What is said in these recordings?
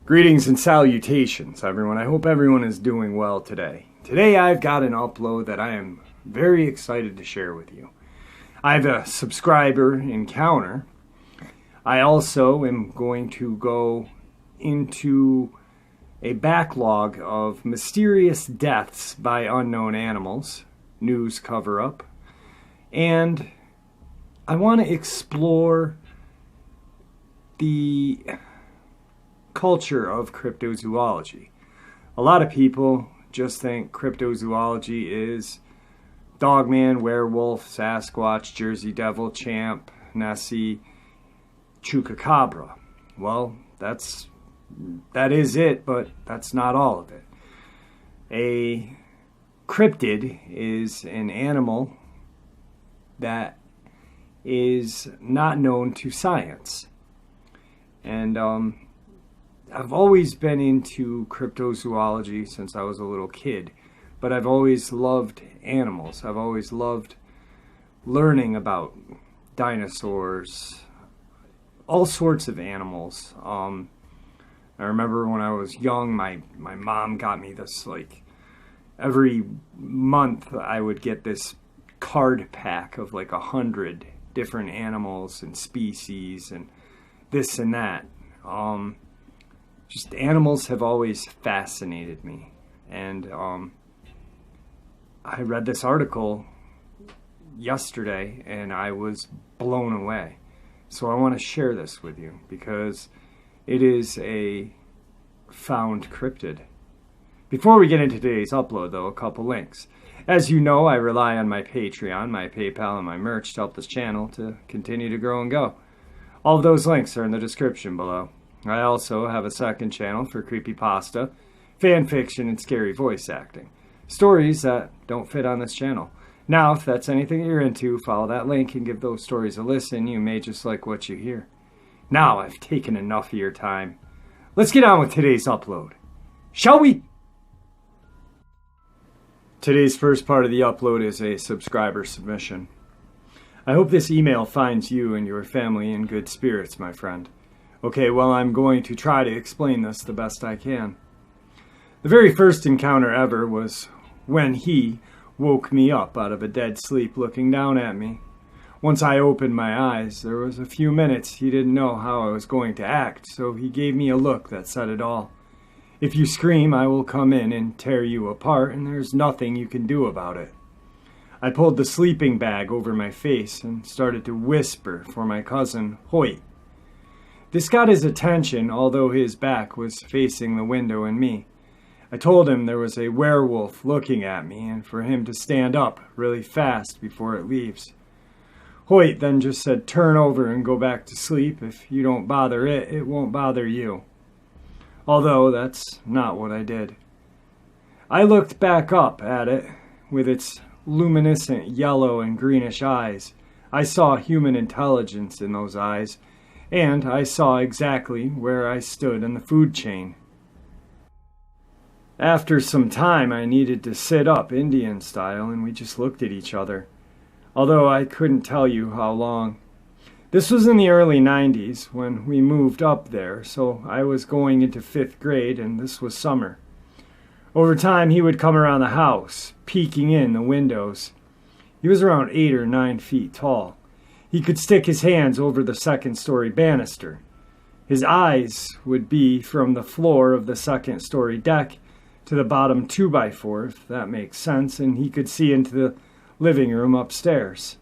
Greetings and salutations, everyone. I hope everyone is doing well today. Today I've got an upload that I am very excited to share with you. I have a subscriber encounter. I also am going to go into a backlog of mysterious deaths by unknown animals, news cover-up, and I want to explore the culture of cryptozoology. A lot of people just think cryptozoology is Dogman, werewolf, Sasquatch, Jersey Devil, Champ, Nessie, Chupacabra. Well, that is it, but that's not all of it. A cryptid is an animal that is not known to science. And I've always been into cryptozoology since I was a little kid, but I've always loved animals. I've always loved learning about dinosaurs, all sorts of animals. I remember when I was young, my mom got me this, every month I would get this card pack of 100 different animals and species and this and that. Just animals have always fascinated me. And I read this article yesterday and I was blown away. So I want to share this with you because it is a found cryptid. Before we get into today's upload, though, a couple links. As you know, I rely on my Patreon, my PayPal, and my merch to help this channel to continue to grow and go. All of those links are in the description below. I also have a second channel for creepypasta, fan fiction, and scary voice acting. Stories that don't fit on this channel. Now, if that's anything that you're into, follow that link and give those stories a listen. You may just like what you hear. Now I've taken enough of your time. Let's get on with today's upload. Shall we? Today's first part of the upload is a subscriber submission. I hope this email finds you and your family in good spirits, my friend. Okay, well, I'm going to try to explain this the best I can. The very first encounter ever was when he woke me up out of a dead sleep looking down at me. Once I opened my eyes, there was a few minutes he didn't know how I was going to act, so he gave me a look that said it all. If you scream, I will come in and tear you apart, and there's nothing you can do about it. I pulled the sleeping bag over my face and started to whisper for my cousin, Hoyt. This got his attention, although his back was facing the window and me. I told him there was a werewolf looking at me and for him to stand up really fast before it leaves. Hoyt then just said, turn over and go back to sleep. If you don't bother it, it won't bother you. Although that's not what I did. I looked back up at it with its luminescent yellow and greenish eyes. I saw human intelligence in those eyes, and I saw exactly where I stood in the food chain. After some time, I needed to sit up Indian style, and we just looked at each other, although I couldn't tell you how long. This was in the early 90s when we moved up there, so I was going into 5th grade, and this was summer. Over time, he would come around the house, peeking in the windows. He was around 8 or 9 feet tall. He could stick his hands over the second-story banister. His eyes would be from the floor of the second-story deck to the bottom 2x4, if that makes sense, and he could see into the living room upstairs.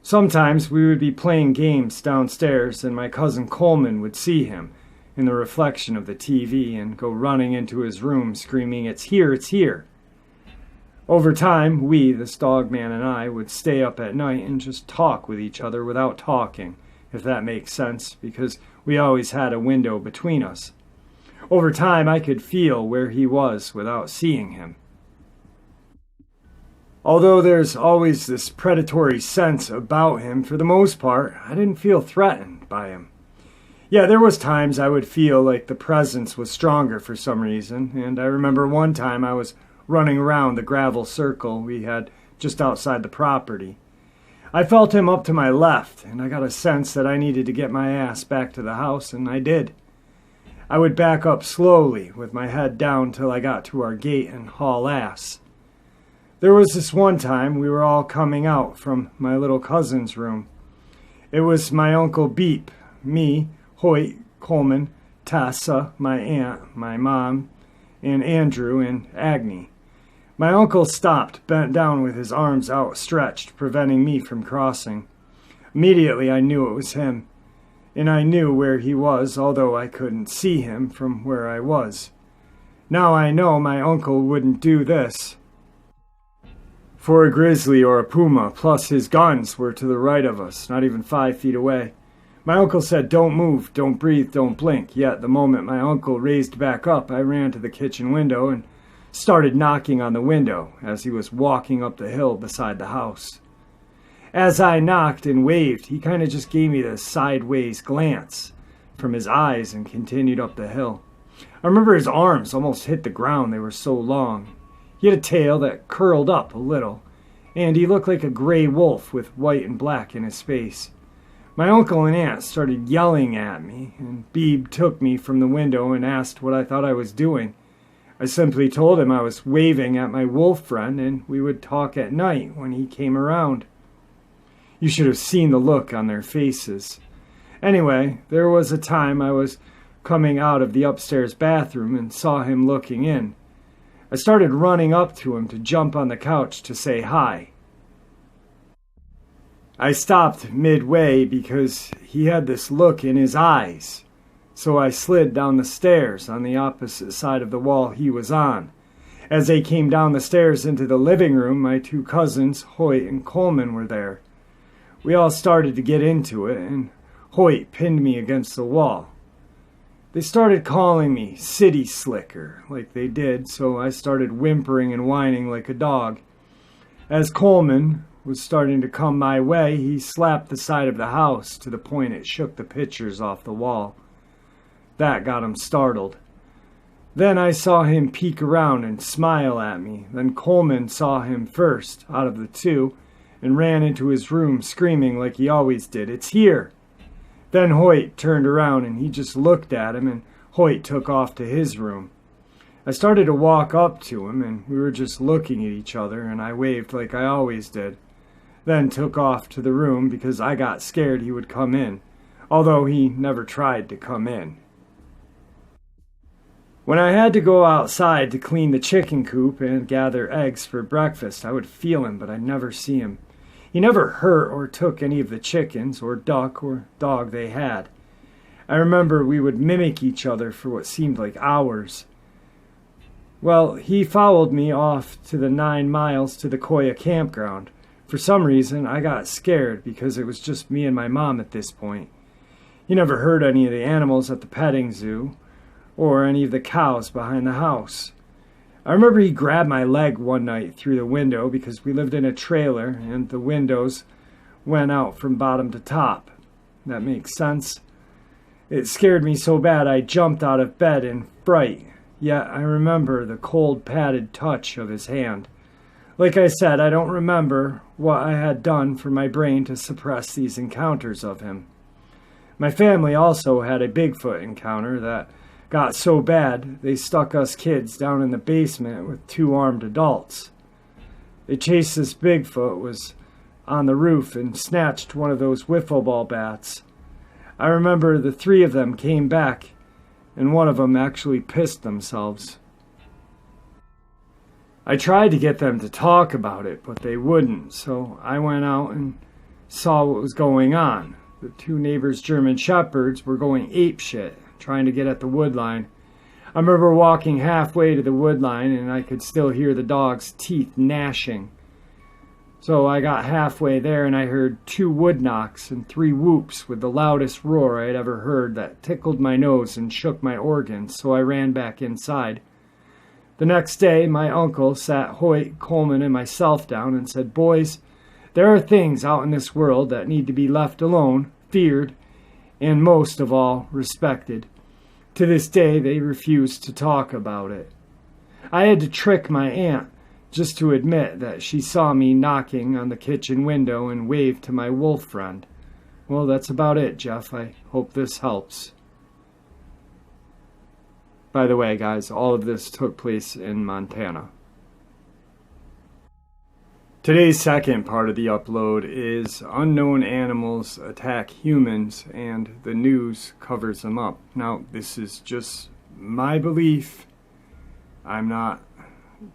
Sometimes we would be playing games downstairs, and my cousin Coleman would see him in the reflection of the TV and go running into his room screaming, "It's here, it's here." Over time, we, this Dogman and I, would stay up at night and just talk with each other without talking, if that makes sense, because we always had a window between us. Over time, I could feel where he was without seeing him. Although there's always this predatory sense about him, for the most part, I didn't feel threatened by him. Yeah, there was times I would feel like the presence was stronger for some reason, and I remember one time I was running around the gravel circle we had just outside the property. I felt him up to my left, and I got a sense that I needed to get my ass back to the house, and I did. I would back up slowly, with my head down till I got to our gate and haul ass. There was this one time we were all coming out from my little cousin's room. It was my Uncle Beep, me, Hoyt, Coleman, Tessa, my aunt, my mom, and Andrew and Agnes. My uncle stopped, bent down with his arms outstretched, preventing me from crossing. Immediately I knew it was him, and I knew where he was, although I couldn't see him from where I was. Now I know my uncle wouldn't do this for a grizzly or a puma, plus his guns were to the right of us, not even 5 feet away. My uncle said, "Don't move, don't breathe, don't blink." Yet the moment my uncle raised back up, I ran to the kitchen window and started knocking on the window as he was walking up the hill beside the house. As I knocked and waved, he kind of just gave me this sideways glance from his eyes and continued up the hill. I remember his arms almost hit the ground, they were so long. He had a tail that curled up a little, and he looked like a gray wolf with white and black in his face. My uncle and aunt started yelling at me, and Beebe took me from the window and asked what I thought I was doing. I simply told him I was waving at my wolf friend and we would talk at night when he came around. You should have seen the look on their faces. Anyway, there was a time I was coming out of the upstairs bathroom and saw him looking in. I started running up to him to jump on the couch to say hi. I stopped midway because he had this look in his eyes. So I slid down the stairs on the opposite side of the wall he was on. As they came down the stairs into the living room, my 2 cousins, Hoyt and Coleman, were there. We all started to get into it, and Hoyt pinned me against the wall. They started calling me City Slicker, like they did, so I started whimpering and whining like a dog. As Coleman was starting to come my way, he slapped the side of the house to the point it shook the pictures off the wall. That got him startled. Then I saw him peek around and smile at me. Then Coleman saw him first, out of the 2, and ran into his room screaming like he always did, "It's here!" Then Hoyt turned around and he just looked at him, and Hoyt took off to his room. I started to walk up to him, and we were just looking at each other, and I waved like I always did. Then took off to the room because I got scared he would come in, although he never tried to come in. When I had to go outside to clean the chicken coop and gather eggs for breakfast, I would feel him, but I'd never see him. He never hurt or took any of the chickens or duck or dog they had. I remember we would mimic each other for what seemed like hours. Well, he followed me off to the 9 miles to the Koya campground. For some reason, I got scared because it was just me and my mom at this point. He never hurt any of the animals at the petting zoo or any of the cows behind the house. I remember he grabbed my leg one night through the window because we lived in a trailer and the windows went out from bottom to top. That makes sense. It scared me so bad I jumped out of bed in fright, yet I remember the cold padded touch of his hand. Like I said, I don't remember what I had done for my brain to suppress these encounters of him. My family also had a Bigfoot encounter that got so bad they stuck us kids down in the basement with 2 armed adults. They chased this Bigfoot was on the roof and snatched one of those wiffle ball bats. I remember the 3 of them came back and one of them actually pissed themselves. I tried to get them to talk about it, but they wouldn't, so I went out and saw what was going on. The 2 neighbors' German shepherds were going apeshit, trying to get at the wood line. I remember walking halfway to the wood line and I could still hear the dog's teeth gnashing. So I got halfway there and I heard 2 wood knocks and 3 whoops with the loudest roar I had ever heard that tickled my nose and shook my organs, so I ran back inside. The next day, my uncle sat Hoyt, Coleman, and myself down and said, "Boys, there are things out in this world that need to be left alone, feared, and most of all, respected." To this day, they refuse to talk about it. I had to trick my aunt just to admit that she saw me knocking on the kitchen window and waved to my wolf friend. Well, that's about it, Jeff. I hope this helps. By the way, guys, all of this took place in Montana. Today's second part of the upload is unknown animals attack humans and the news covers them up. Now, this is just my belief.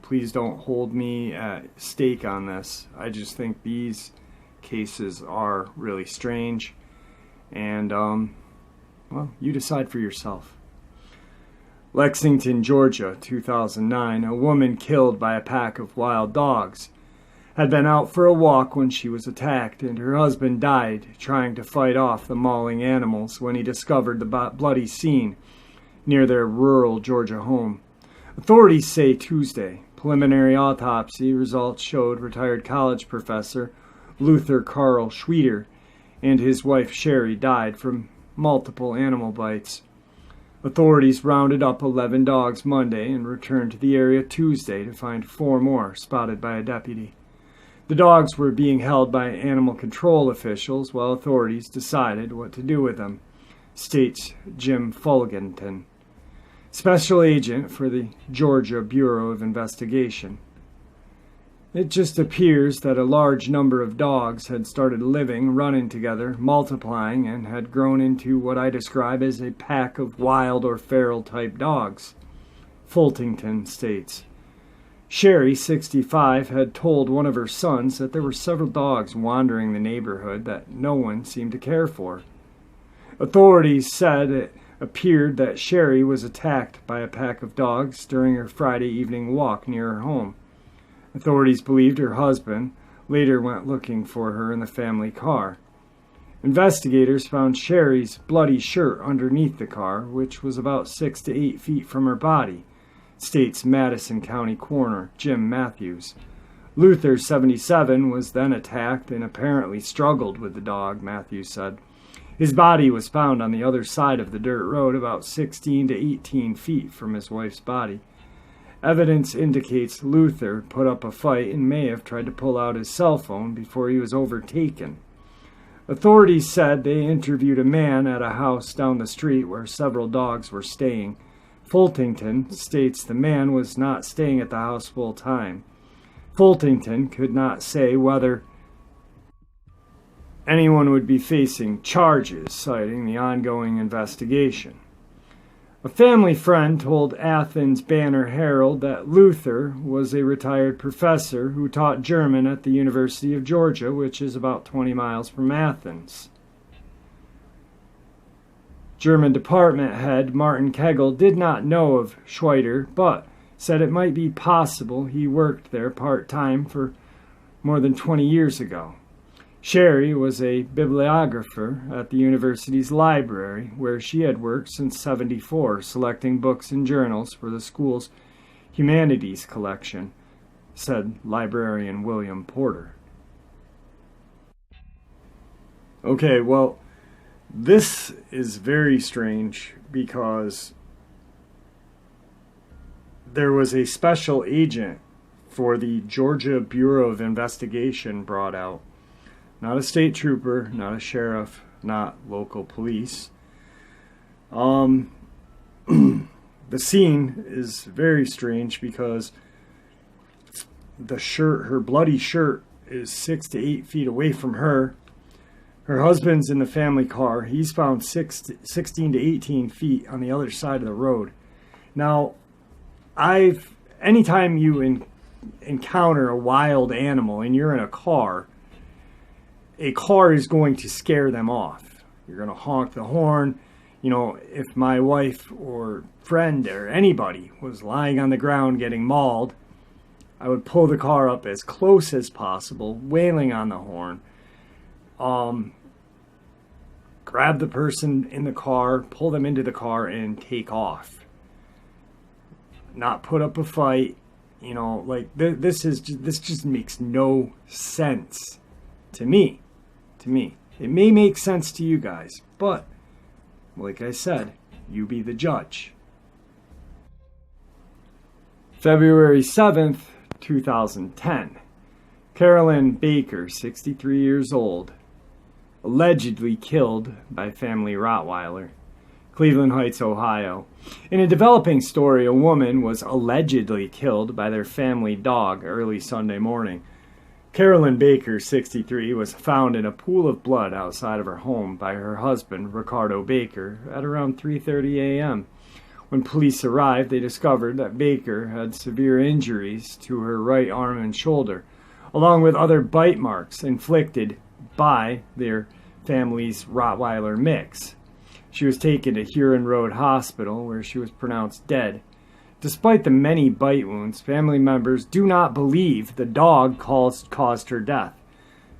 Please don't hold me at stake on this. I just think these cases are really strange. And, well, you decide for yourself. Lexington, Georgia, 2009. A woman killed by a pack of wild dogs had been out for a walk when she was attacked, and her husband died trying to fight off the mauling animals when he discovered the bloody scene near their rural Georgia home. Authorities say Tuesday preliminary autopsy results showed retired college professor Luther Carl Schweder and his wife Sherry died from multiple animal bites. Authorities rounded up 11 dogs Monday and returned to the area Tuesday to find 4 more spotted by a deputy. The dogs were being held by animal control officials while authorities decided what to do with them, states Jim Fulgenton, special agent for the Georgia Bureau of Investigation. It just appears that a large number of dogs had started living, running together, multiplying, and had grown into what I describe as a pack of wild or feral type dogs, Fultington states. Sherry, 65, had told one of her sons that there were several dogs wandering the neighborhood that no one seemed to care for. Authorities said it appeared that Sherry was attacked by a pack of dogs during her Friday evening walk near her home. Authorities believed her husband later went looking for her in the family car. Investigators found Sherry's bloody shirt underneath the car, which was about 6 to 8 feet from her body, states Madison County Coroner Jim Matthews. Luther, 77, was then attacked and apparently struggled with the dog, Matthews said. His body was found on the other side of the dirt road about 16 to 18 feet from his wife's body. Evidence indicates Luther put up a fight and may have tried to pull out his cell phone before he was overtaken. Authorities said they interviewed a man at a house down the street where several dogs were staying. Fultington states the man was not staying at the house full time. Fultington could not say whether anyone would be facing charges, citing the ongoing investigation. A family friend told Athens Banner-Herald that Luther was a retired professor who taught German at the University of Georgia, which is about 20 miles from Athens. German department head Martin Kegel did not know of Schweder, but said it might be possible he worked there part-time for more than 20 years ago. Sherry was a bibliographer at the university's library, where she had worked since '74, selecting books and journals for the school's humanities collection, said librarian William Porter. Okay, well, this is very strange because there was a special agent for the Georgia Bureau of Investigation brought out. Not a state trooper, not a sheriff, not local police. The scene is very strange because the shirt, her bloody shirt, is 6 to 8 feet away from her. Her husband's in the family car. He's found 16 to 18 feet on the other side of the road. Now, anytime you encounter a wild animal and you're in a car is going to scare them off. You're going to honk the horn. You know, if my wife or friend or anybody was lying on the ground getting mauled, I would pull the car up as close as possible, wailing on the horn. Grab the person in the car, pull them into the car, and take off. Not put up a fight. You know, like this just makes no sense to me. It may make sense to you guys, but like I said, you be the judge. February 7th, 2010. Carolyn Baker, 63 years old, allegedly killed by family Rottweiler. Cleveland Heights, Ohio. In a developing story, a woman was allegedly killed by their family dog early Sunday morning. Carolyn Baker, 63, was found in a pool of blood outside of her home by her husband, Ricardo Baker, at around 3:30 a.m. When police arrived, they discovered that Baker had severe injuries to her right arm and shoulder, along with other bite marks inflicted by their family's Rottweiler mix. She was taken to Huron Road Hospital, where she was pronounced dead. Despite the many bite wounds, family members do not believe the dog caused her death.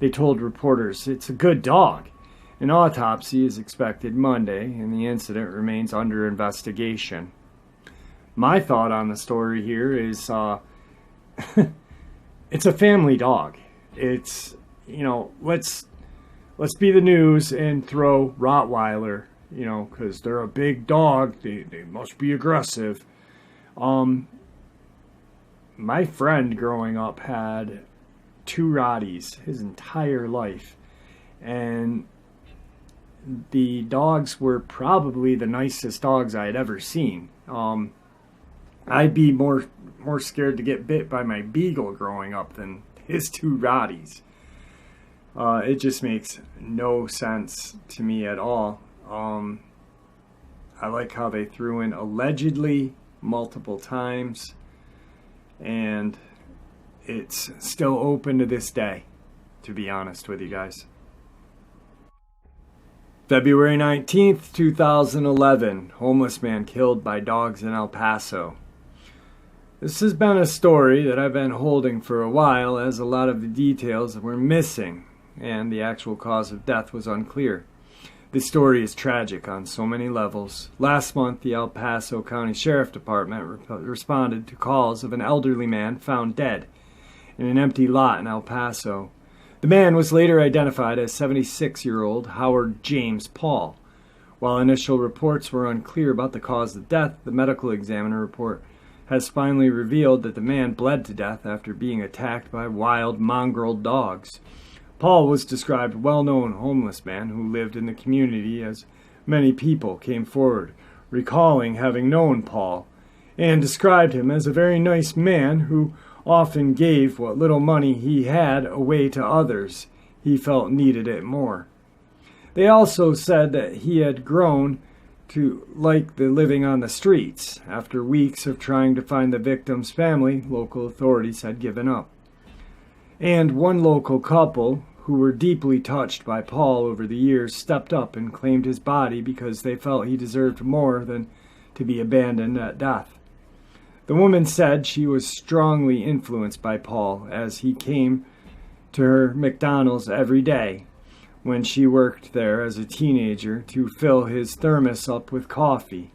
They told reporters, "It's a good dog." An autopsy is expected Monday, and the incident remains under investigation. My thought on the story here is, it's a family dog. It's, let's be the news and throw Rottweiler, because they're a big dog. They must be aggressive. My friend growing up had 2 Rotties his entire life, and the dogs were probably the nicest dogs I had ever seen. I'd be more scared to get bit by my beagle growing up than his 2 Rotties. It just makes no sense to me at all. I like how they threw in allegedly multiple times, and it's still open to this day, to be honest with you guys. February 19th, 2011, homeless man killed by dogs in El Paso. This has been a story that I've been holding for a while, as a lot of the details were missing and the actual cause of death was unclear. This story is tragic on so many levels. Last month, the El Paso County Sheriff Department responded to calls of an elderly man found dead in an empty lot in El Paso. The man was later identified as 76-year-old Howard James Paul. While initial reports were unclear about the cause of death, the medical examiner report has finally revealed that the man bled to death after being attacked by wild mongrel dogs. Paul was described a well-known homeless man who lived in the community, as many people came forward, recalling having known Paul, and described him as a very nice man who often gave what little money he had away to others he felt needed it more. They also said that he had grown to like the living on the streets. After weeks of trying to find the victim's family, local authorities had given up. And one local couple, who were deeply touched by Paul over the years, stepped up and claimed his body because they felt he deserved more than to be abandoned at death. The woman said she was strongly influenced by Paul, as he came to her McDonald's every day when she worked there as a teenager to fill his thermos up with coffee.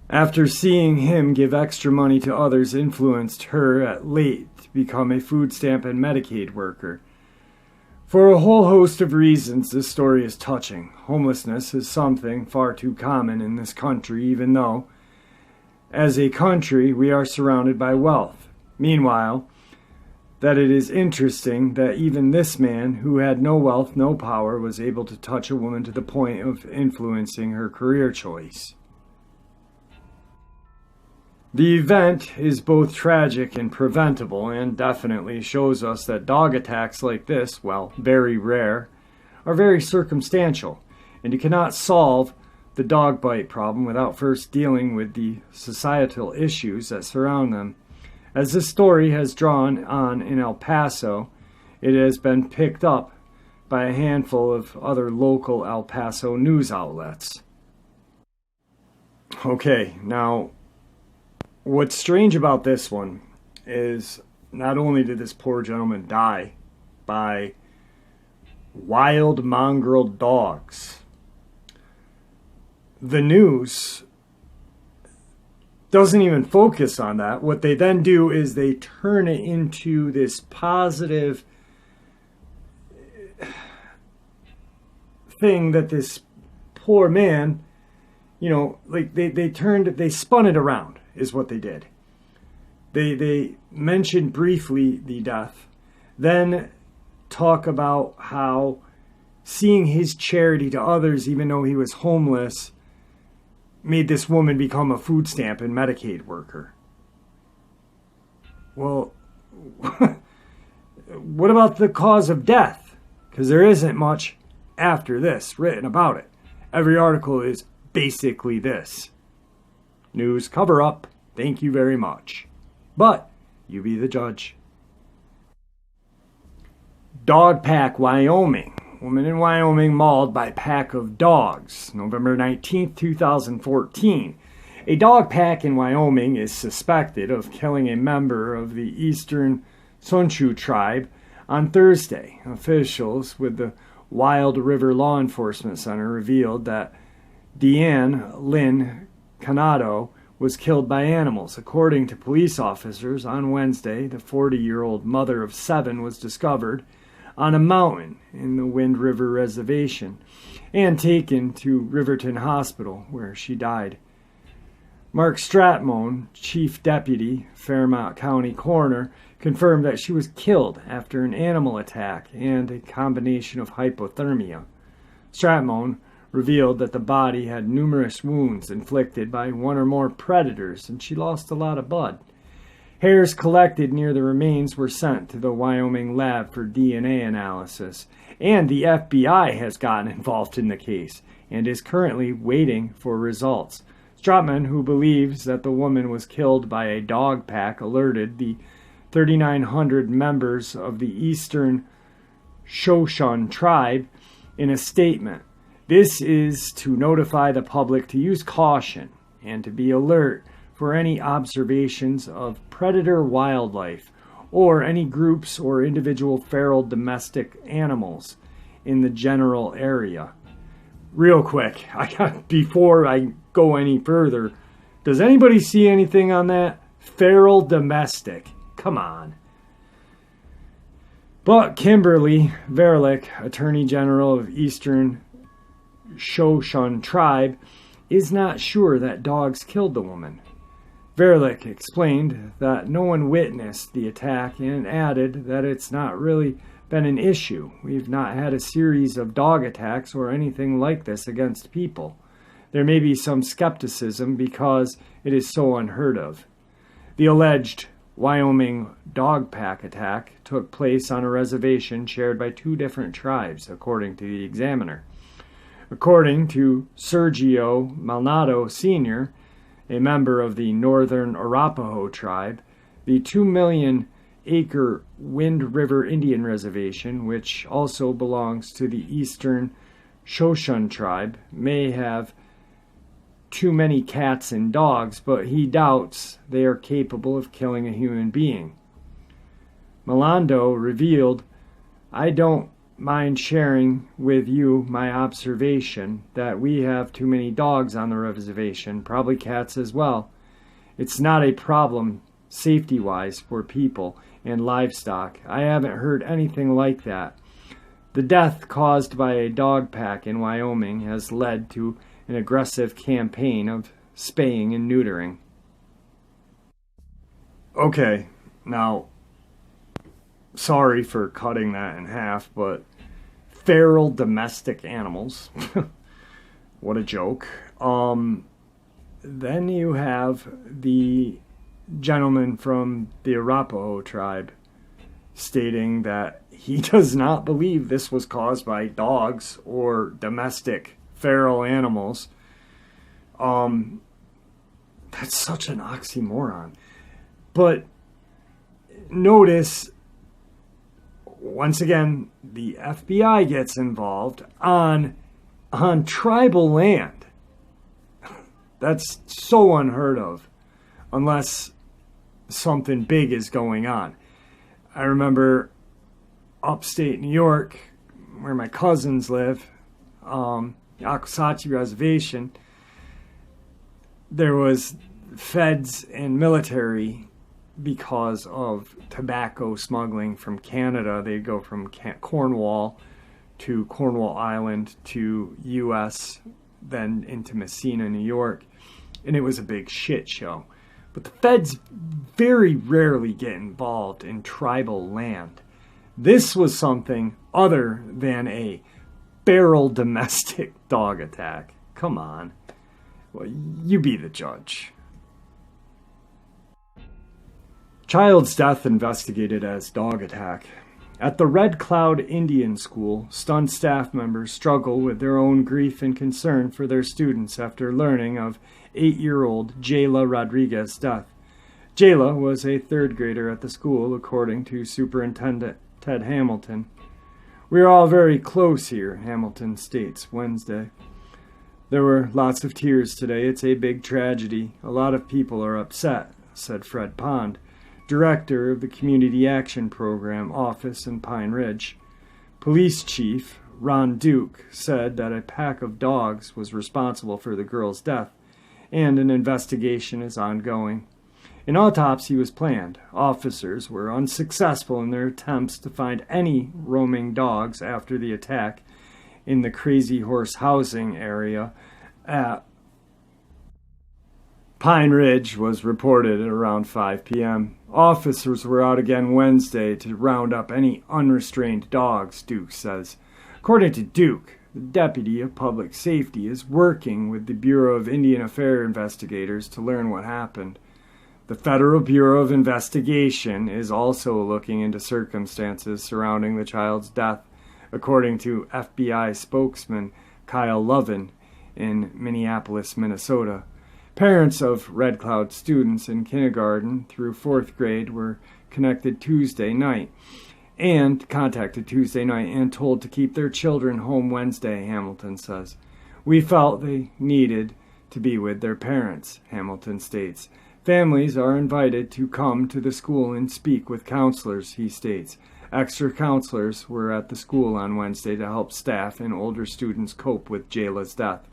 After seeing him give extra money to others influenced her at late to become a food stamp and Medicaid worker. For a whole host of reasons, this story is touching. Homelessness is something far too common in this country, even though, as a country, we are surrounded by wealth. Meanwhile, that it is interesting that even this man, who had no wealth, no power, was able to touch a woman to the point of influencing her career choice. The event is both tragic and preventable, and definitely shows us that dog attacks like this, while very rare, are very circumstantial, and you cannot solve the dog bite problem without first dealing with the societal issues that surround them. As this story has drawn on in El Paso, it has been picked up by a handful of other local El Paso news outlets. Okay, now, what's strange about this one is not only did this poor gentleman die by wild mongrel dogs, the news doesn't even focus on that. What they then do is they turn it into this positive thing that this poor man, they spun it around, is what they did. They mention briefly the death, then talk about how seeing his charity to others, even though he was homeless, made this woman become a food stamp and Medicaid worker. Well, what about the cause of death? Because there isn't much after this written about it. Every article is basically this: news cover up, thank you very much. But you be the judge. Dog pack, Wyoming. Woman in Wyoming mauled by pack of dogs. November 19th, 2014. A dog pack in Wyoming is suspected of killing a member of the Eastern Sonchu tribe on Thursday. Officials with the Wild River Law Enforcement Center revealed that Deanne Lynn Canado was killed by animals. According to police officers, on Wednesday, the 40-year-old mother of 7 was discovered on a mountain in the Wind River Reservation and taken to Riverton Hospital, where she died. Mark Stratmone, Chief Deputy, Fairmont County Coroner, confirmed that she was killed after an animal attack and a combination of hypothermia. Stratmone revealed that the body had numerous wounds inflicted by one or more predators, and she lost a lot of blood. Hairs collected near the remains were sent to the Wyoming lab for DNA analysis, and the FBI has gotten involved in the case and is currently waiting for results. Stratman, who believes that the woman was killed by a dog pack, alerted the 3,900 members of the Eastern Shoshone tribe in a statement. This is to notify the public to use caution and to be alert for any observations of predator wildlife or any groups or individual feral domestic animals in the general area. Real quick, before I go any further, does anybody see anything on that? Feral domestic. Come on. But Kimberly Verlick, Attorney General of Eastern Shoshone Tribe, is not sure that dogs killed the woman. Verlick explained that no one witnessed the attack and added that it's not really been an issue. We've not had a series of dog attacks or anything like this against people. There may be some skepticism because it is so unheard of. The alleged Wyoming dog pack attack took place on a reservation shared by 2 different tribes, according to the Examiner. According to Sergio Maldonado Sr., a member of the Northern Arapaho tribe, the 2-million-acre Wind River Indian Reservation, which also belongs to the Eastern Shoshone tribe, may have too many cats and dogs, but he doubts they are capable of killing a human being. Maldonado revealed, "I don't mind sharing with you my observation that we have too many dogs on the reservation, probably cats as well. It's not a problem safety-wise for people and livestock. I haven't heard anything like that. The death caused by a dog pack in Wyoming has led to an aggressive campaign of spaying and neutering." Okay, now, sorry for cutting that in half, but feral domestic animals. What a joke. Then you have the gentleman from the Arapaho tribe stating that he does not believe this was caused by dogs or domestic feral animals. That's such an oxymoron. But notice, once again, the FBI gets involved on tribal land. That's so unheard of, unless something big is going on. I remember upstate New York, where my cousins live, Akwesasne Reservation, there was feds and military because of tobacco smuggling from Canada. They'd go from Cornwall to Cornwall Island to U.S., then into Messina, New York, and it was a big shit show. But the feds very rarely get involved in tribal land. This was something other than a feral domestic dog attack. Come on. Well, you be the judge. Child's death investigated as dog attack. At the Red Cloud Indian School, stunned staff members struggle with their own grief and concern for their students after learning of 8-year-old Jayla Rodriguez's death. Jayla was a third grader at the school, according to Superintendent Ted Hamilton. "We are all very close here," Hamilton states Wednesday. "There were lots of tears today. It's a big tragedy. A lot of people are upset," said Fred Pond, director of the Community Action Program office in Pine Ridge. Police Chief Ron Duke said that a pack of dogs was responsible for the girl's death, and an investigation is ongoing. An autopsy was planned. Officers were unsuccessful in their attempts to find any roaming dogs after the attack in the Crazy Horse housing area at Pine Ridge was reported at around 5 p.m. Officers were out again Wednesday to round up any unrestrained dogs, Duke says. According to Duke, the Deputy of Public Safety is working with the Bureau of Indian Affairs investigators to learn what happened. The Federal Bureau of Investigation is also looking into circumstances surrounding the child's death, according to FBI spokesman Kyle Lovin in Minneapolis, Minnesota. Parents of Red Cloud students in kindergarten through 4th grade were contacted Tuesday night and told to keep their children home Wednesday, Hamilton says. "We felt they needed to be with their parents," Hamilton states. "Families are invited to come to the school and speak with counselors," he states. Extra counselors were at the school on Wednesday to help staff and older students cope with Jayla's death.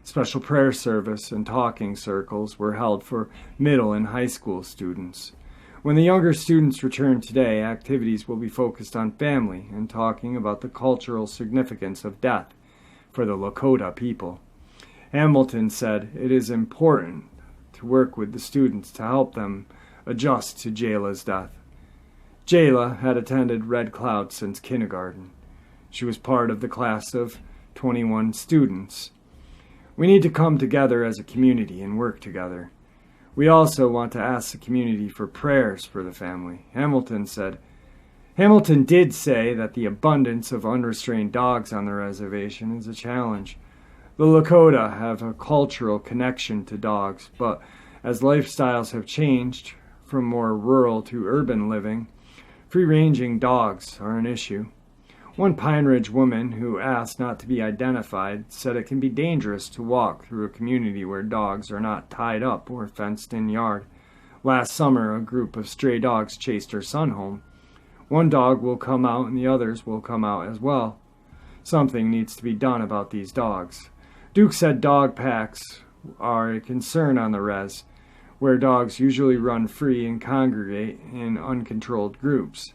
Special prayer service and talking circles were held for middle and high school students. When the younger students return today, activities will be focused on family and talking about the cultural significance of death for the Lakota people. Hamilton said it is important to work with the students to help them adjust to Jayla's death. Jayla had attended Red Cloud since kindergarten. She was part of the class of 21 students. "We need to come together as a community and work together. We also want to ask the community for prayers for the family," Hamilton said. Hamilton did say that the abundance of unrestrained dogs on the reservation is a challenge. The Lakota have a cultural connection to dogs, but as lifestyles have changed from more rural to urban living, free-ranging dogs are an issue. One Pine Ridge woman who asked not to be identified said it can be dangerous to walk through a community where dogs are not tied up or fenced-in yard. Last summer, a group of stray dogs chased her son home. One dog will come out and the others will come out as well. Something needs to be done about these dogs. Duke said dog packs are a concern on the res, where dogs usually run free and congregate in uncontrolled groups.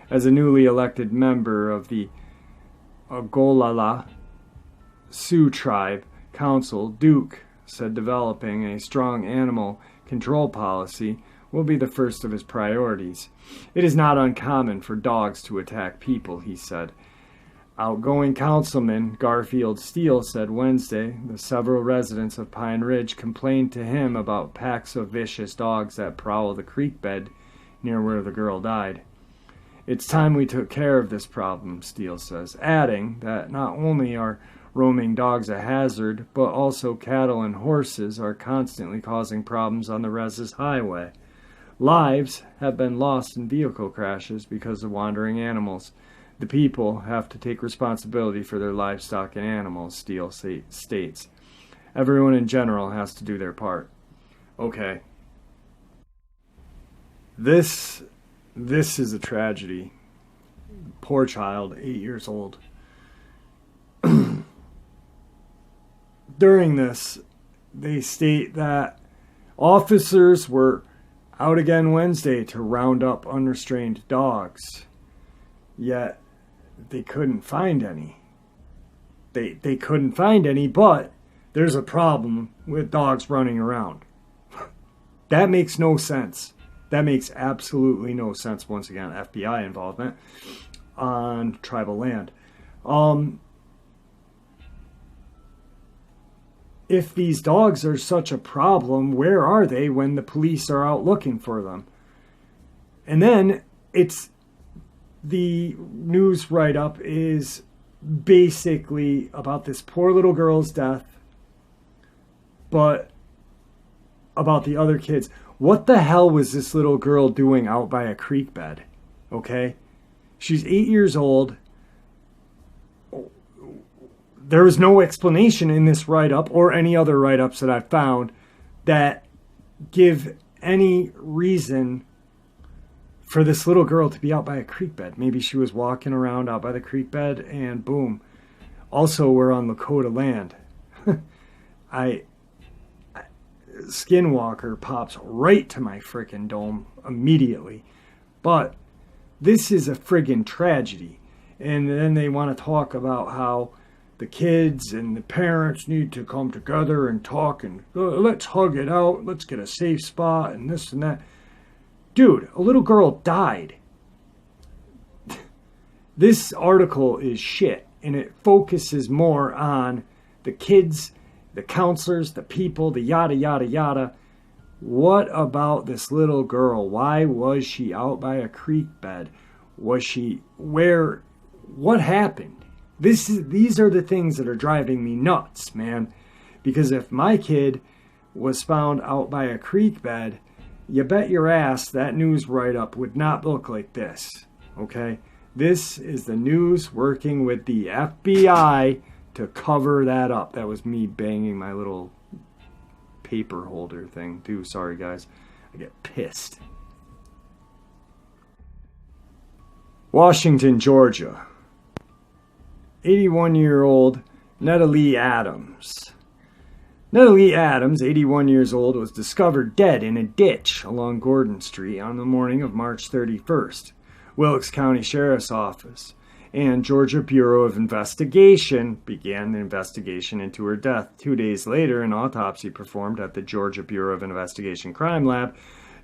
As a newly elected member of the Ogallala Sioux Tribe Council, Duke said developing a strong animal control policy will be the first of his priorities. "It is not uncommon for dogs to attack people," he said. Outgoing Councilman Garfield Steele said Wednesday that several residents of Pine Ridge complained to him about packs of vicious dogs that prowl the creek bed near where the girl died. "It's time we took care of this problem," Steele says, adding that not only are roaming dogs a hazard, but also cattle and horses are constantly causing problems on the Res's highway. Lives have been lost in vehicle crashes because of wandering animals. The people have to take responsibility for their livestock and animals, Steele states. Everyone in general has to do their part. Okay. This is a tragedy. Poor child, 8 years old. During this, they state that officers were out again Wednesday to round up unrestrained dogs, yet they couldn't find any. They couldn't find any, but there's a problem with dogs running around. That makes no sense. That makes absolutely no sense. Once again, FBI involvement on tribal land. If these dogs are such a problem, where are they when the police are out looking for them? And then the news write-up is basically about this poor little girl's death, but about the other kids. What the hell was this little girl doing out by a creek bed? Okay? She's 8 years old. There was no explanation in this write-up or any other write-ups that I found that give any reason for this little girl to be out by a creek bed. Maybe she was walking around out by the creek bed and boom. Also, we're on Lakota land. Skinwalker pops right to my frickin' dome immediately. But this is a friggin' tragedy. And then they want to talk about how the kids and the parents need to come together and talk and let's hug it out. Let's get a safe spot and this and that. Dude, a little girl died. This article is shit. And it focuses more on the kids, the counselors, the people, the yada, yada, yada. What about this little girl? Why was she out by a creek bed? Was she where? What happened? These are the things that are driving me nuts, man. Because if my kid was found out by a creek bed, you bet your ass that news write-up would not look like this. Okay? This is the news working with the FBI to cover that up. That was me banging my little paper holder thing too. Sorry guys, I get pissed. Washington, Georgia. 81-year-old Natalie Adams. Natalie Adams, 81 years old, was discovered dead in a ditch along Gordon Street on the morning of March 31st. Wilkes County Sheriff's Office and Georgia Bureau of Investigation began the investigation into her death. 2 days later, an autopsy performed at the Georgia Bureau of Investigation Crime Lab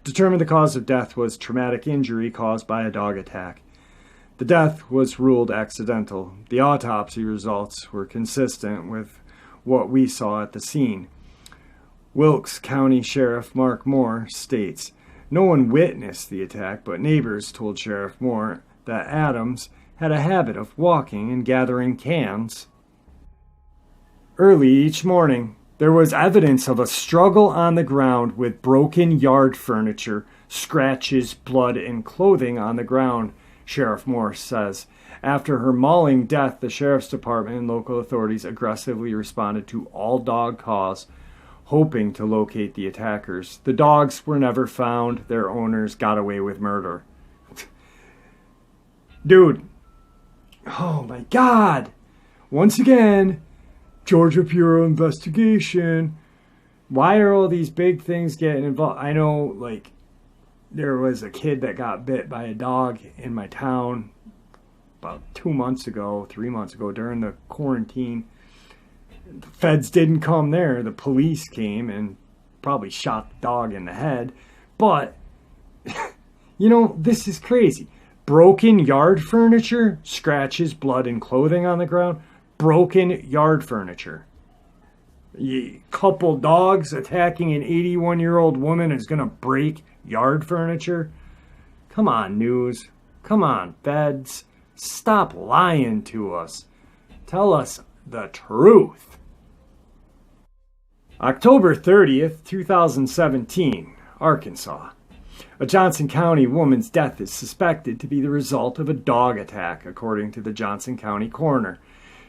determined the cause of death was traumatic injury caused by a dog attack. The death was ruled accidental. The autopsy results were consistent with what we saw at the scene. Wilkes County Sheriff Mark Moore states, "No one witnessed the attack, but neighbors told Sheriff Moore that Adams had a habit of walking and gathering cans. Early each morning, there was evidence of a struggle on the ground with broken yard furniture, scratches, blood, and clothing on the ground," Sheriff Moore says. After her mauling death, the Sheriff's Department and local authorities aggressively responded to all dog calls, hoping to locate the attackers. The dogs were never found. Their owners got away with murder. Dude. Oh my God. Once again, Georgia Bureau of Investigation. Why are all these big things getting involved? I know, like, there was a kid that got bit by a dog in my town about 3 months ago, during the quarantine. The feds didn't come there. The police came and probably shot the dog in the head. But, you know, this is crazy. Broken yard furniture, scratches, blood, and clothing on the ground. Broken yard furniture. A couple dogs attacking an 81-year-old woman is going to break yard furniture? Come on, news. Come on, feds. Stop lying to us. Tell us the truth. October 30th, 2017, Arkansas. A Johnson County woman's death is suspected to be the result of a dog attack, according to the Johnson County coroner.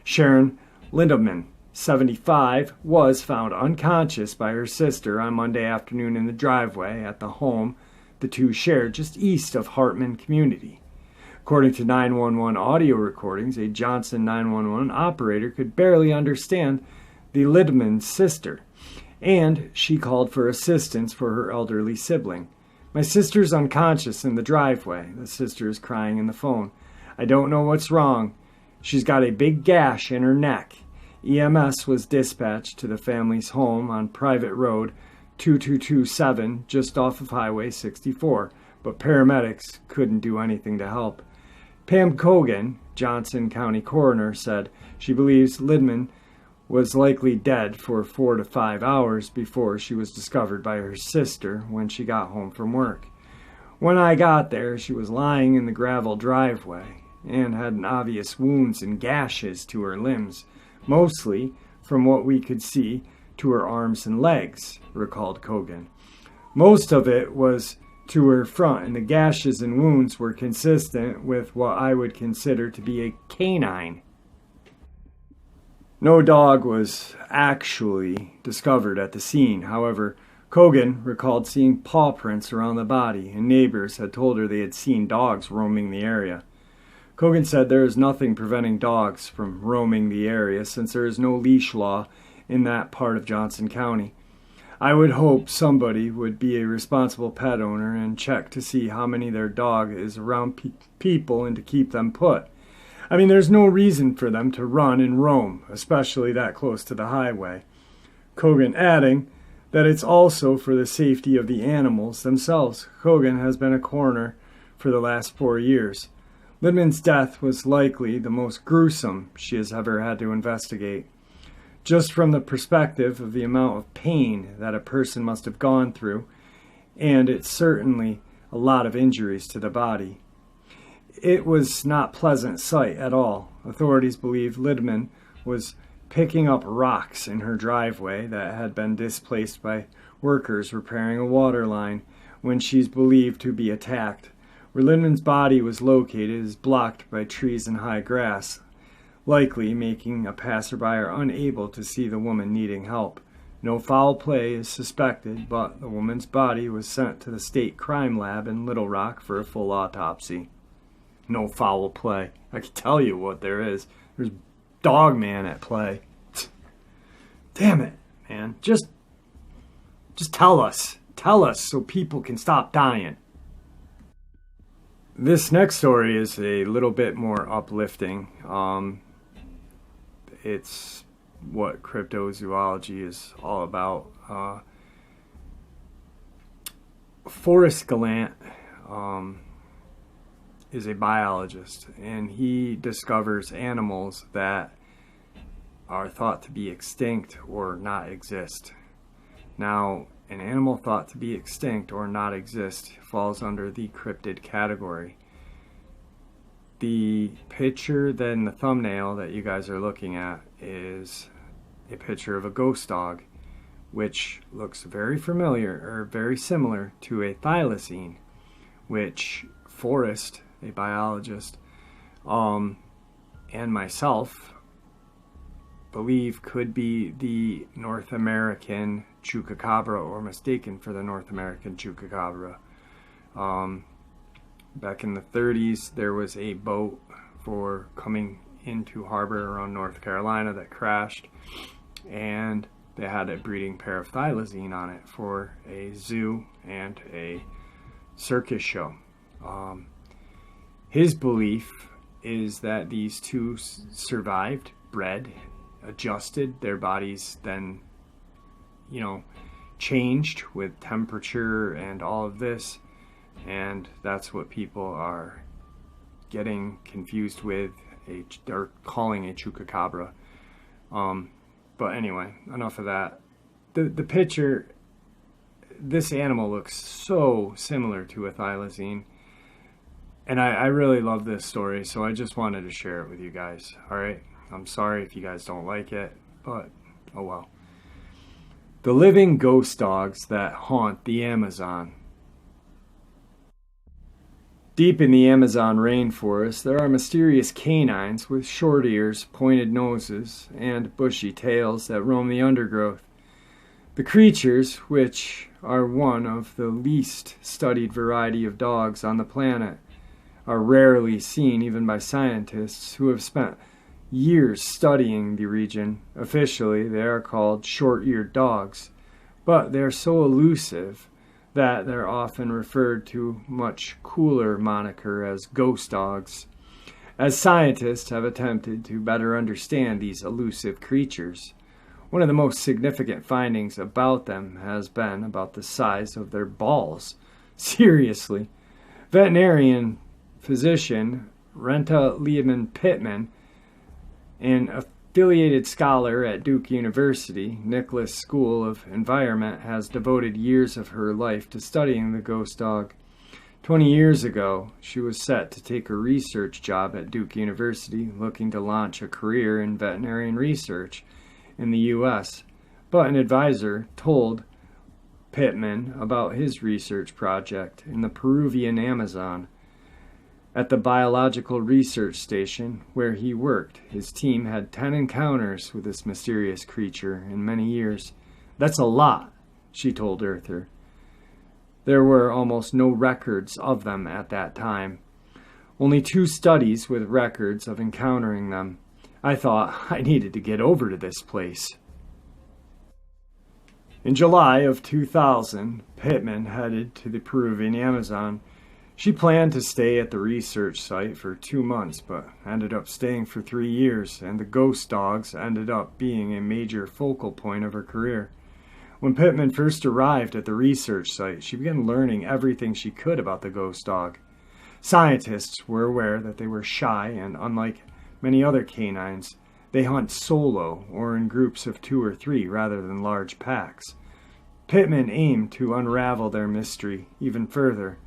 Sharon Lindemann, 75, was found unconscious by her sister on Monday afternoon in the driveway at the home the two shared just east of Hartman Community. According to 911 audio recordings, a Johnson 911 operator could barely understand the Lindemann sister, and she called for assistance for her elderly sibling. "My sister's unconscious in the driveway," the sister is crying in the phone. "I don't know what's wrong. She's got a big gash in her neck." EMS was dispatched to the family's home on private road 2227 just off of Highway 64, but paramedics couldn't do anything to help. Pam Cogan, Johnson County coroner, said she believes Lidman was likely dead for 4 to 5 hours before she was discovered by her sister when she got home from work. When I got there, she was lying in the gravel driveway and had obvious wounds and gashes to her limbs, mostly, from what we could see, to her arms and legs, recalled Cogan. Most of it was to her front, and the gashes and wounds were consistent with what I would consider to be a canine. No dog was actually discovered at the scene. However, Cogan recalled seeing paw prints around the body, and neighbors had told her they had seen dogs roaming the area. Cogan said there is nothing preventing dogs from roaming the area since there is no leash law in that part of Johnson County. I would hope somebody would be a responsible pet owner and check to see how many their dog is around people and to keep them put. I mean, there's no reason for them to run and roam, especially that close to the highway. Cogan adding that it's also for the safety of the animals themselves. Cogan has been a coroner for the last 4 years. Lidman's death was likely the most gruesome she has ever had to investigate. Just from the perspective of the amount of pain that a person must have gone through, and it's certainly a lot of injuries to the body. It was not a pleasant sight at all. Authorities believe Lidman was picking up rocks in her driveway that had been displaced by workers repairing a water line when she's believed to be attacked. Where Lidman's body was located is blocked by trees and high grass, likely making a passerby unable to see the woman needing help. No foul play is suspected, but the woman's body was sent to the state crime lab in Little Rock for a full autopsy. No foul play. I can tell you what there is. There's Dogman at play. Damn it, man. Just tell us. Tell us so people can stop dying. This next story is a little bit more uplifting. It's what cryptozoology is all about. Forrest Gallant is a biologist, and he discovers animals that are thought to be extinct or not exist. Now, an animal thought to be extinct or not exist falls under the cryptid category. The picture, then the thumbnail that you guys are looking at is a picture of a ghost dog, which looks very familiar or very similar to a thylacine, which Forrest, a biologist, and myself believe could be the North American chupacabra, or mistaken for the North American chupacabra. Back in the 30s, there was a boat for coming into harbor around North Carolina that crashed, and they had a breeding pair of thylacine on it for a zoo and a circus show. His belief is that these two survived, bred, adjusted, their bodies then, changed with temperature and all of this, and that's what people are getting confused with, or calling a chupacabra. But anyway, enough of that. The picture, this animal looks so similar to a thylacine, and I really love this story, so I just wanted to share it with you guys. Alright, I'm sorry if you guys don't like it, but oh well. The living ghost dogs that haunt the Amazon. Deep in the Amazon rainforest, there are mysterious canines with short ears, pointed noses, and bushy tails that roam the undergrowth. The creatures, which are one of the least studied variety of dogs on the planet, are rarely seen even by scientists who have spent years studying the region. Officially, they are called short-eared dogs, but they are so elusive that they're often referred to much cooler moniker as ghost dogs, as scientists have attempted to better understand these elusive creatures. One of the most significant findings about them has been about the size of their balls. Seriously. Veterinarian physician Renta Lehman Pittman, an affiliated scholar at Duke University, Nicholas School of Environment, has devoted years of her life to studying the ghost dog. 20 years ago, she was set to take a research job at Duke University, looking to launch a career in veterinarian research in the U.S., but an advisor told Pittman about his research project in the Peruvian Amazon. At the biological research station where he worked, his team had 10 encounters with this mysterious creature in many years. "That's a lot," she told Earther. There were almost no records of them at that time. Only 2 studies with records of encountering them. I thought I needed to get over to this place. In July of 2000, Pittman headed to the Peruvian Amazon. She planned to stay at the research site for 2 months, but ended up staying for 3 years, and the ghost dogs ended up being a major focal point of her career. When Pittman first arrived at the research site, she began learning everything she could about the ghost dog. Scientists were aware that they were shy, and unlike many other canines, they hunt solo or in groups of 2 or 3 rather than large packs. Pittman aimed to unravel their mystery even further.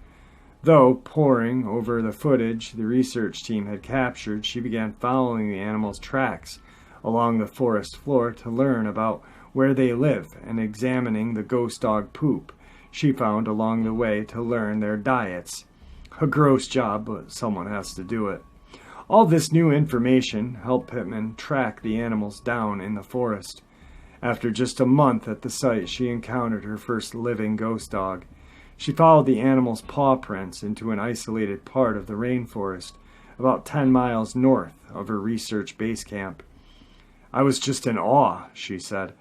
Though poring over the footage the research team had captured, she began following the animals' tracks along the forest floor to learn about where they live and examining the ghost dog poop she found along the way to learn their diets. A gross job, but someone has to do it. All this new information helped Pittman track the animals down in the forest. After just a month at the site, she encountered her first living ghost dog. She followed the animal's paw prints into an isolated part of the rainforest, about 10 miles north of her research base camp. "I was just in awe," she said.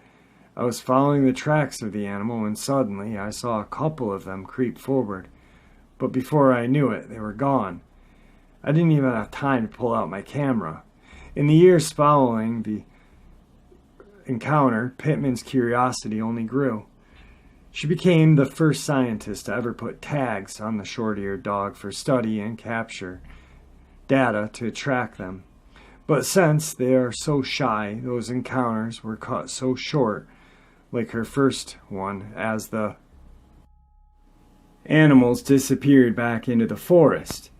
"I was following the tracks of the animal when suddenly I saw a couple of them creep forward. But before I knew it, they were gone. I didn't even have time to pull out my camera." In the years following the encounter, Pittman's curiosity only grew. She became the first scientist to ever put tags on the short-eared dog for study and capture data to track them. But since they are so shy, those encounters were cut so short, like her first one, as the animals disappeared back into the forest.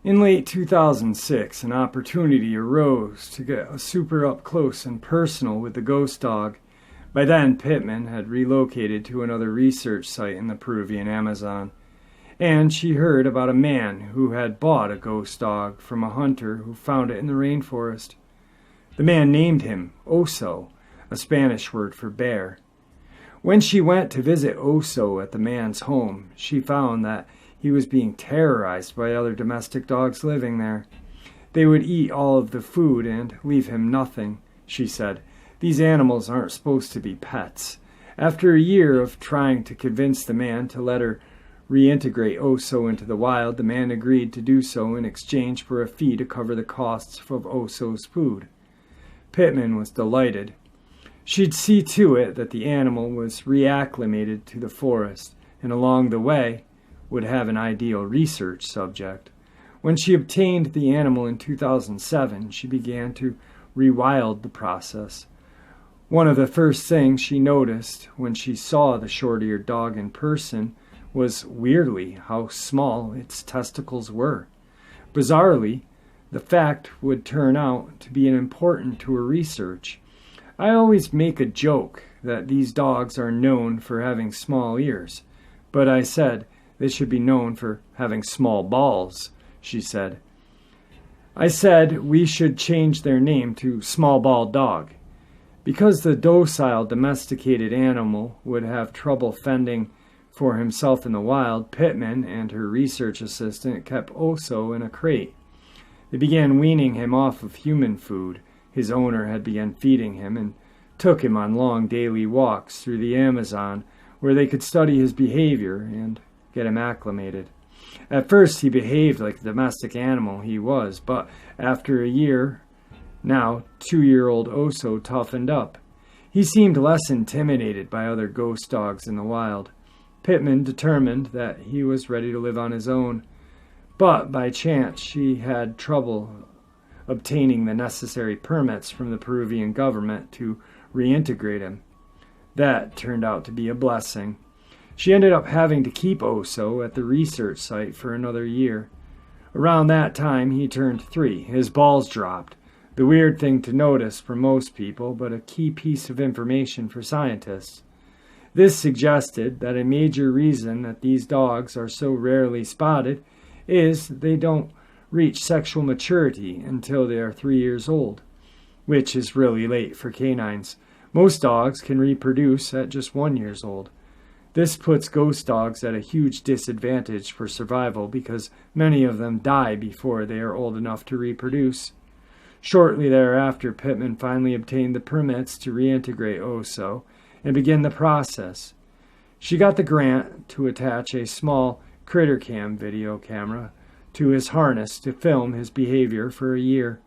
In late 2006, an opportunity arose to get super up close and personal with the ghost dog. By then, Pittman had relocated to another research site in the Peruvian Amazon, and she heard about a man who had bought a ghost dog from a hunter who found it in the rainforest. The man named him Oso, a Spanish word for bear. When she went to visit Oso at the man's home, she found that he was being terrorized by other domestic dogs living there. They would eat all of the food and leave him nothing, she said. These animals aren't supposed to be pets. After a year of trying to convince the man to let her reintegrate Oso into the wild, the man agreed to do so in exchange for a fee to cover the costs of Oso's food. Pittman was delighted. She'd see to it that the animal was reacclimated to the forest, and along the way would have an ideal research subject. When she obtained the animal in 2007, she began to rewild the process. One of the first things she noticed when she saw the short-eared dog in person was, weirdly, how small its testicles were. Bizarrely, the fact would turn out to be important to her research. I always make a joke that these dogs are known for having small ears, but I said they should be known for having small balls, she said. I said we should change their name to small ball dog. Because the docile domesticated animal would have trouble fending for himself in the wild, Pittman and her research assistant kept Oso in a crate. They began weaning him off of human food. His owner had begun feeding him and took him on long daily walks through the Amazon where they could study his behavior and get him acclimated. At first he behaved like the domestic animal he was, but after a year, now 2-year-old Oso toughened up. He seemed less intimidated by other ghost dogs in the wild. Pittman determined that he was ready to live on his own, but by chance she had trouble obtaining the necessary permits from the Peruvian government to reintegrate him. That turned out to be a blessing. She ended up having to keep Oso at the research site for another year. Around that time, he turned 3. His balls dropped. The weird thing to notice for most people, but a key piece of information for scientists. This suggested that a major reason that these dogs are so rarely spotted is they don't reach sexual maturity until they are 3 years old, which is really late for canines. Most dogs can reproduce at just 1 year old. This puts ghost dogs at a huge disadvantage for survival because many of them die before they are old enough to reproduce. Shortly thereafter, Pittman finally obtained the permits to reintegrate Oso and begin the process. She got the grant to attach a small critter cam video camera to his harness to film his behavior for a year.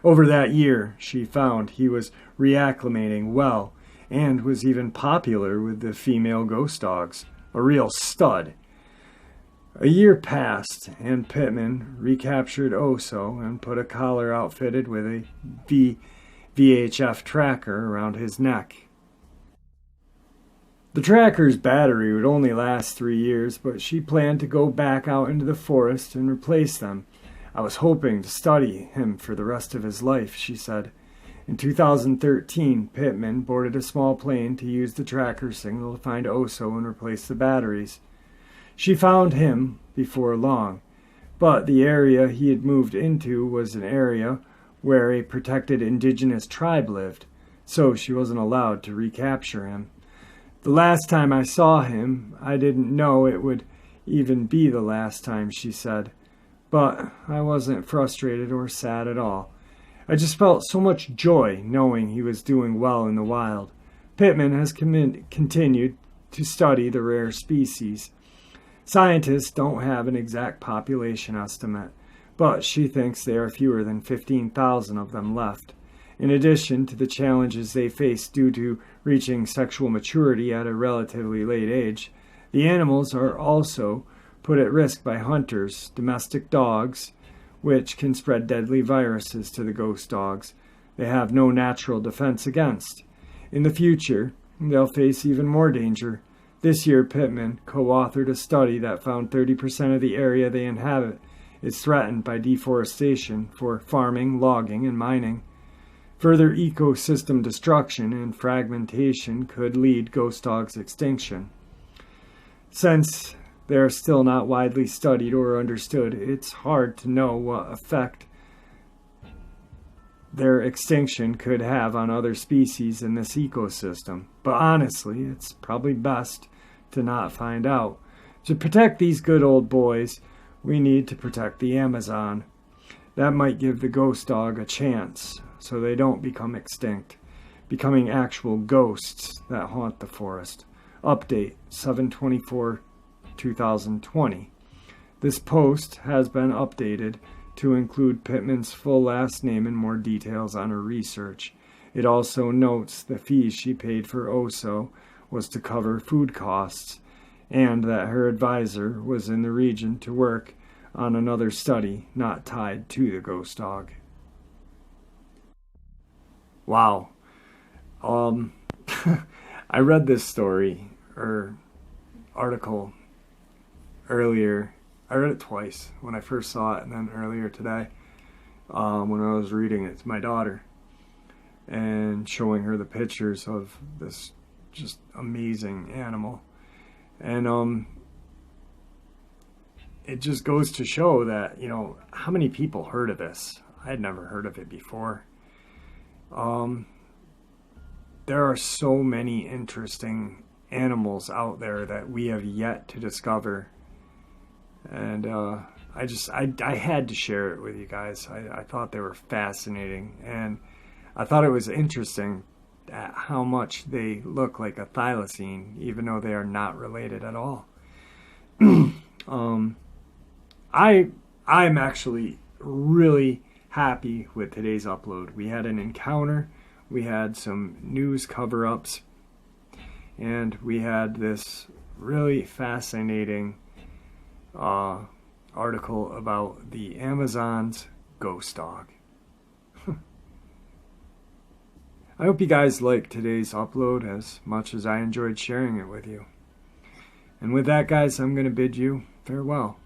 Over that year, she found he was reacclimating well and was even popular with the female ghost dogs, a real stud. A year passed, and Pittman recaptured Oso and put a collar outfitted with a VHF tracker around his neck. The tracker's battery would only last 3 years, but she planned to go back out into the forest and replace them. I was hoping to study him for the rest of his life, she said. In 2013, Pittman boarded a small plane to use the tracker signal to find Oso and replace the batteries. She found him before long, but the area he had moved into was an area where a protected indigenous tribe lived, so she wasn't allowed to recapture him. The last time I saw him, I didn't know it would even be the last time, she said, but I wasn't frustrated or sad at all. I just felt so much joy knowing he was doing well in the wild. Pittman has continued to study the rare species. Scientists don't have an exact population estimate, but she thinks there are fewer than 15,000 of them left. In addition to the challenges they face due to reaching sexual maturity at a relatively late age, the animals are also put at risk by hunters, domestic dogs, which can spread deadly viruses to the ghost dogs they have no natural defense against. In the future, they'll face even more danger. This year, Pittman co-authored a study that found 30% of the area they inhabit is threatened by deforestation for farming, logging, and mining. Further ecosystem destruction and fragmentation could lead ghost dogs' extinction. Since they are still not widely studied or understood, it's hard to know what effect their extinction could have on other species in this ecosystem. But honestly, it's probably best to not find out. To protect these good old boys, we need to protect the Amazon. That might give the ghost dog a chance, so they don't become extinct, becoming actual ghosts that haunt the forest. Update 7/24/2020. This post has been updated to include Pittman's full last name and more details on her research. It also notes the fees she paid for Oso was to cover food costs, and that her advisor was in the region to work on another study not tied to the ghost dog. Wow. I read this story or article earlier. I read it twice, when I first saw it and then earlier today when I was reading it to my daughter and showing her the pictures of this just amazing animal. And it just goes to show that, how many people heard of this? I had never heard of it before. There are so many interesting animals out there that we have yet to discover. And I had to share it with you guys. I thought they were fascinating. And I thought it was interesting at how much they look like a thylacine, even though they are not related at all. I'm actually really happy with today's upload. We had an encounter we had some news cover-ups, and we had this really fascinating article about the Amazon's ghost dog. I hope you guys liked today's upload as much as I enjoyed sharing it with you. And with that, guys, I'm going to bid you farewell.